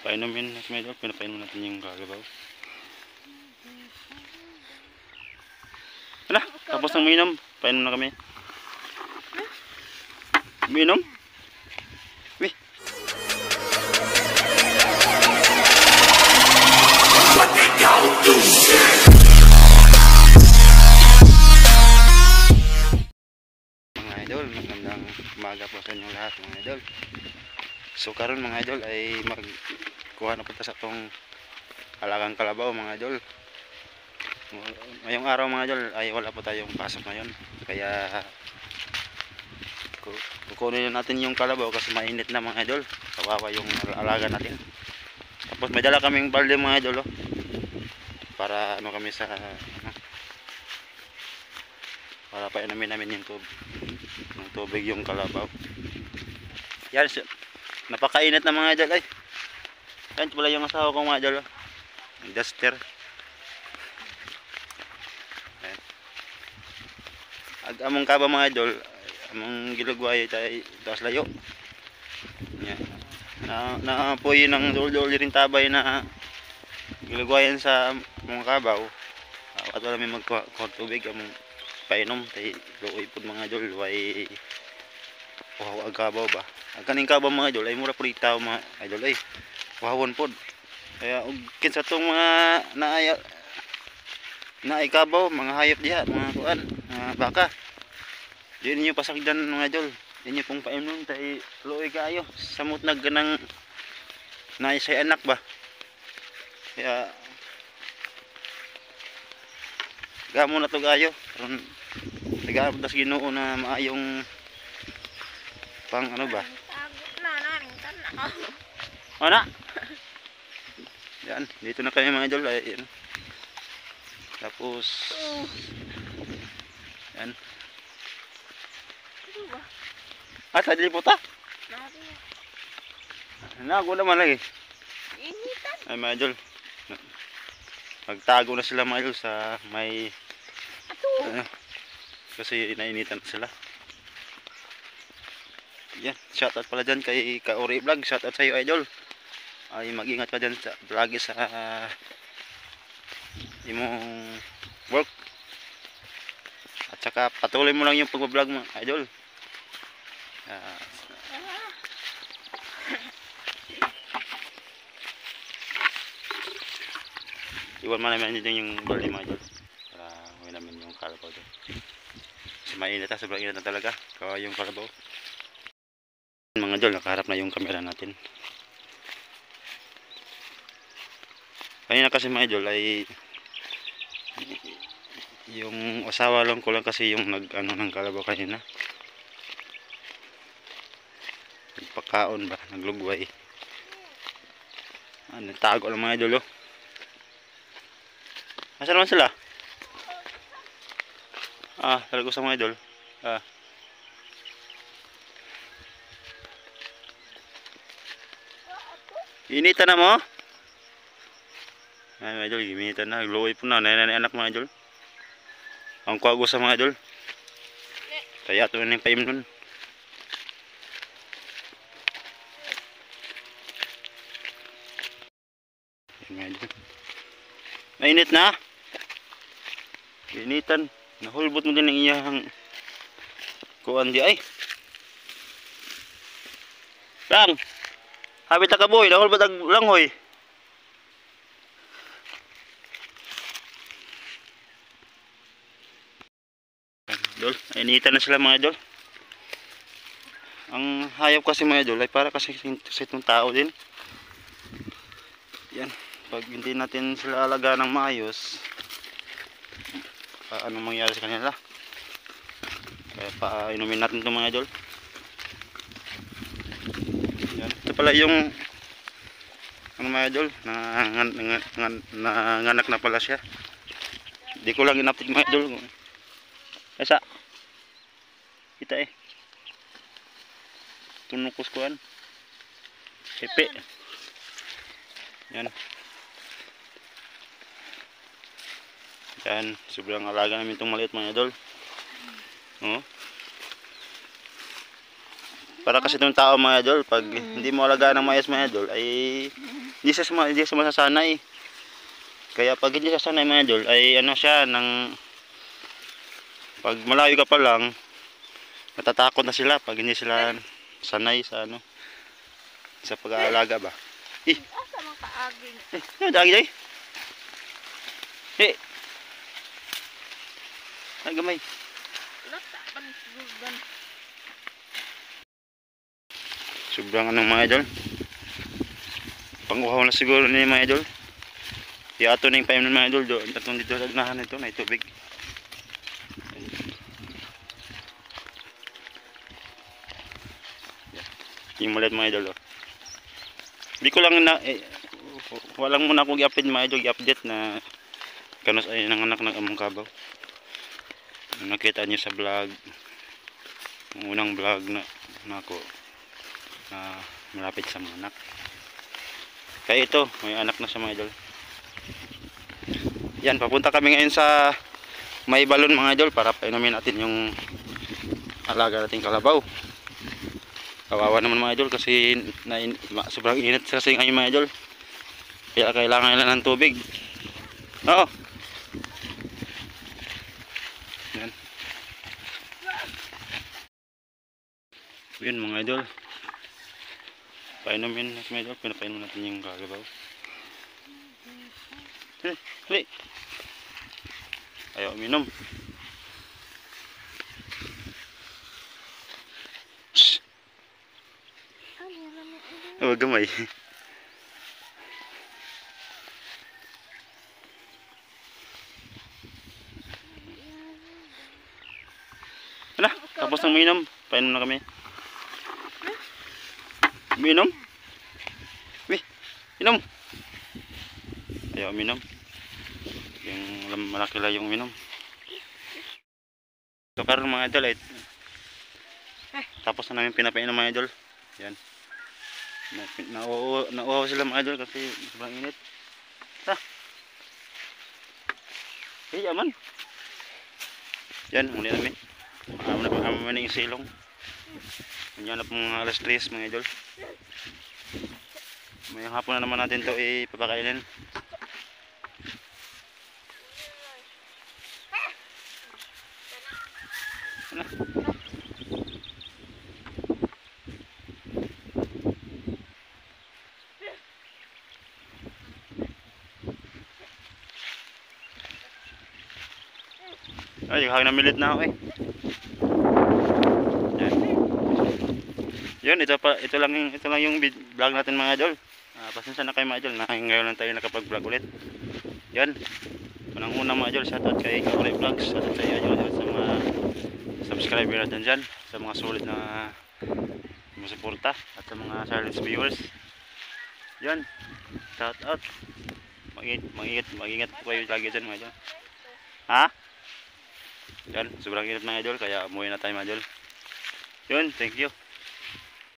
Painumin natin mga idol, pinapainom natin yung kalabaw. Hala, tapos ng minom, painom na kami. Minom? Wih. Mga idol, magandang umaga po sa inyong lahat mga idol. So karon mga idol ay magkuha na punta sa itong alagang kalabaw mga idol. Ngayong araw mga idol ay wala po tayong pasok ngayon, kaya kukunin natin yung kalabaw kasi mainit na mga idol. Kawawa yung alaga natin. Tapos may dala kaming balde mga idol, oh, para ano kami sa para painumin namin yung tubig yung kalabaw. Yan, napakainit na mga idol ay. Yan pala yung asawa ko mga idol, oh. Duster. Among kaba mga idol, among gilugway tay taas layo. Nya. Naapoy ng dulol rin tabay na gilugwayan sa mga kabaw. At wala may magkuha tubig among painom tay luoy pud mga idol, way ag kabaw ba. Ang kaning kabaw mga idol ay mura pud itaw mga idol ay. Wahon pud. Kaya ug kinsa tong mga naay kabaw, mga hayop diha, mga kuan, mga baka. Di ninyo pasakdan mga idol. Inyo pong painom tay luoy kaayo. Samot nagganang naisay anak ba. Kaya gamo na to kayo. Karon nagaabot das Ginoo na maayong pang ano ba? Ana. Yan, dito na kami mga idol ay yan. Tapos yan. At sa dili puta? Nago naman lagi. Ay mga idol, magtago na sila mga idol sa may kasi nainitan sila. Yan, shoutout pala dyan kay Kaori Vlog. Shoutout sa iyo idol. Ay mag-ingat ka dyan sa vlog sa imong work. At saka patuloy mo lang yung pag-vlog mo idol. Iwan man namin dito yung bali mga idol para huwin namin yung kalabaw doon. Kasi mainit ha, sobrang init na talaga kaya yung kalabaw. Mga idol, nakaharap na yung camera natin. Kanina kasi mga idol ay yung asawa lang ko lang kasi yung nag-ano ng kalabaw kanina. Nagpakaon ba, naglugway. Nagtago lang mga idol, oh. Asa naman sila? Talaga sa mga idol. Initan na mo? Ay mga idol, initan na. Gloway po na. Nanay anak mga idol. Ang kwago sa mga idol. Kaya ito na yung paim nun. Yan mga idol. Mainit na. Initan. Nahulbot mo din ang iyang kuwan di ay. Lang. Habit ka boy, nahulbot ang langhoy. Idol, initan na sila mga idol. Ang hayop kasi mga idol ay para kasi sa itong tao din. Yan, pag hindi natin sila alagaan ng maayos, anong mangyari sa kanila? Kaya painumin natin itong mga idol. Yan, ito pala yung ano mga idol, nanganak na pala siya. Hindi ko lang in-update mga idol. Kasa kita tunukos kuan pepe. Yan. Yan, sobrang alaga namin itong maliit mga idol. Oh. Para kasi itong tao mga idol, pag hindi mo alagaan ng maayos mga idol, ay hindi siya masasanay. Kaya pag hindi siya sanay mga idol, ay ano siya, pag malayo ka pa lang, natatakot na sila pag hindi sila sanay sa sa pag-aalaga ba. Asa man kaaging. Dagi day. Ay gamay. Lata pa ni sigurdan. Sobrang mga idol. Panguhaw na siguro ni mga idol. Iato na yung painom ng mga idol doon. Atong dito sa ganahan ito na tubig. Yung maliit mga idol. Hindi ko lang walang muna akong i-update mga idol. I-update na kanos ay nanganak ng among kabaw. Nakita niyo sa vlog. Ang unang vlog na ako na malapit sa mga anak. Kaya ito, may anak na sa mga idol. Yan, papunta kami ngayon sa may balon mga idol para painumin natin yung alaga nating kalabaw. Kawawa naman mga idol kasi sobrang init kasi ngayon mga idol. Kaya kailangan nila ng tubig. Oo. Yan. Yun mga idol. Painumin natin mga idol. Pinapainumin natin yung kalabaw. Hali. Ayaw uminom. Shhh. Oh, gamay. Hala, tapos nang uminom. Painom na kami. Uminom? Wih, inom. Ayaw uminom. Yung malaki lang yung uminom. So karon mga idol, tapos na namin pinapainom mga idol. Yan. Nauuhaw sila mga idol kasi sobrang init. Hey, aman. Yan, muli namin. Aman na yung silong. Yan na pong alas 3 mga idol. May hapon na naman natin to ipapakainin. Ay, namilit na ako Yan. Yun, ito lang yung vlog natin mga idol. Pasensya na kayo mga idol, ngayon lang tayo nakapag-vlog ulit. Yan. Unang-una mga idol, shoutout kay Kakulay Vlogs, shoutout sa iyo sa mga subscriber natin dyan, sa mga sulit na suporta at sa mga silent viewers. Yan. Shoutout. Mag-ingat po kayo lagi dyan mga idol. Ha? Yan, sobrang init mga idol, kaya umuwi na tayo mga idol. Yun, thank you.